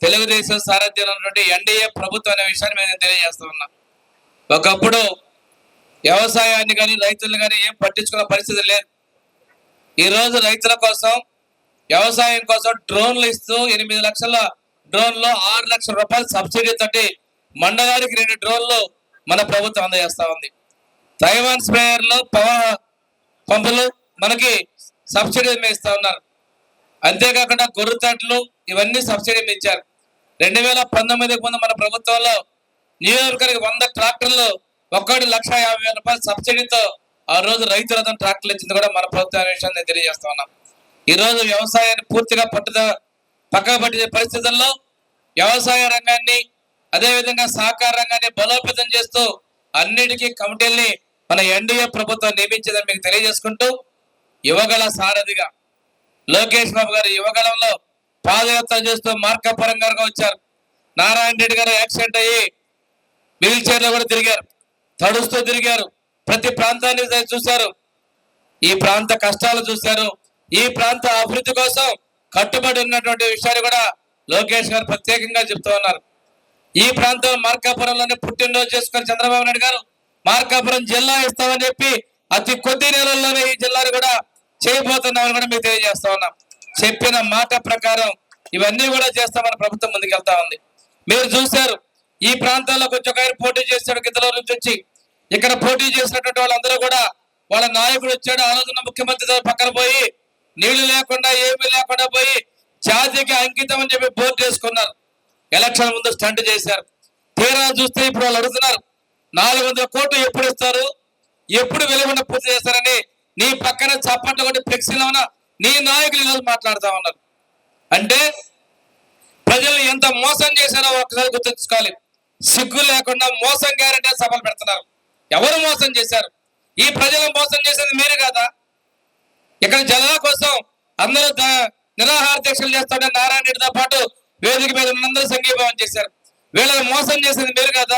తెలుగుదేశం సారథ్యంలో ఉన్నటువంటి ఎన్డీఏ ప్రభుత్వం అనే విషయాన్ని మేము తెలియజేస్తా ఉన్నాం. ఒకప్పుడు వ్యవసాయాన్ని కానీ రైతులను కానీ ఏం పట్టించుకున్న పరిస్థితి లేదు. ఈరోజు రైతుల కోసం వ్యవసాయం కోసం డ్రోన్లు ఇస్తూ 8 లక్షల డ్రోన్లు 6 లక్షల రూపాయల సబ్సిడీ తోటి మండలానికి 2 డ్రోన్లు మన ప్రభుత్వం అందజేస్తా ఉంది. తైవాన్ స్ప్రేయర్లు పవర్ పంపులు మనకి సబ్సిడీ ఇస్తా ఉన్నారు. అంతేకాకుండా గొర్రెతట్లు ఇవన్నీ సబ్సిడీ ఇచ్చారు. 2019 ముందు మన ప్రభుత్వంలో నియోజకవర్గానికి 100 ట్రాక్టర్లు 1,50,000 రూపాయల సబ్సిడీతో ఆ రోజు రైతులతో ట్రాక్టర్లు ఇచ్చింది కూడా మన ప్రభుత్వ విషయాన్ని నేను తెలియజేస్తా ఉన్నాం. ఈ రోజు వ్యవసాయాన్ని పూర్తిగా పక్కన పట్టిన పరిస్థితుల్లో వ్యవసాయ రంగాన్ని అదేవిధంగా సహకార రంగాన్ని బలోపేతం చేస్తూ అన్నిటికీ కమిటీల్ని మన ఎన్డీఏ ప్రభుత్వం నియమించిందని మీకు తెలియజేసుకుంటూ యువగల సారథిగా లోకేష్ బాబు గారు యువగలంలో పాదయాత్ర చేస్తూ మార్కాపురం గారుగా వచ్చారు. నారాయణ రెడ్డి గారు యాక్సిడెంట్ అయ్యి వీల్ చైర్ లో కూడా తిరిగారు, తడుస్తూ తిరిగారు. ప్రతి ప్రాంతాన్ని చూశారు, ఈ ప్రాంత కష్టాలు చూశారు, ఈ ప్రాంత అభివృద్ధి కోసం కట్టుబడి ఉన్నటువంటి విషయాన్ని కూడా లోకేష్ గారు ప్రత్యేకంగా చెప్తూ ఉన్నారు. ఈ ప్రాంతం మార్కాపురంలోనే పుట్టినరోజు చేసుకుని చంద్రబాబు నాయుడు గారు మార్కాపురం జిల్లా ఇస్తామని చెప్పి అతి కొద్ది నెలల్లోనే ఈ జిల్లాను కూడా చేయబోతున్నామని కూడా మీకు తెలియజేస్తా ఉన్నాం. చెప్పిన మాట ప్రకారం ఇవన్నీ కూడా చేస్తామని ప్రభుత్వం ముందుకు వెళ్తా ఉంది. మీరు చూశారు, ఈ ప్రాంతాల్లో కొంచెం ఆయన పోటీ చేశాడు గిద్దలూరు నుంచి వచ్చి. ఇక్కడ పోటీ చేసినటువంటి వాళ్ళందరూ కూడా వాళ్ళ నాయకుడు వచ్చాడు, ఆ రోజున ముఖ్యమంత్రి పక్కన పోయి నీళ్లు లేకుండా ఏమీ లేకుండా పోయి జాతికి అంకితం అని చెప్పి బోర్డు చేసుకున్నారు. ఎలక్షన్ ముందు స్టంట్ చేశారు. తీరా చూస్తే ఇప్పుడు వాళ్ళు అడుగుతున్నారు 400 కోట్లు ఎప్పుడు ఇస్తారు, ఎప్పుడు వెలుగుండా పూర్తి చేస్తారని నీ పక్కన చప్పట్లు కొట్టి ఫ్లెక్సీలో ఉన్న నీ నాయకులు ఈరోజు మాట్లాడుతూ ఉన్నారు. అంటే ప్రజలు ఎంత మోసం చేశారో ఒకసారి గుర్తుంచుకోవాలి. సిగ్గు లేకుండా మోసం గ్యారెంటీ సభలు పెడుతున్నారు. ఎవరు మోసం చేశారు? ఈ ప్రజలు మోసం చేసేది మీరు కదా. ఇక్కడ జనాల కోసం అందరూ నిరాహార దీక్షలు చేస్తుంటే నారాయణ రెడ్డితో పాటు వేదిక మీద అందరూ సంఘీభావం చేశారు. వీళ్ళని మోసం చేసేది మీరు కదా.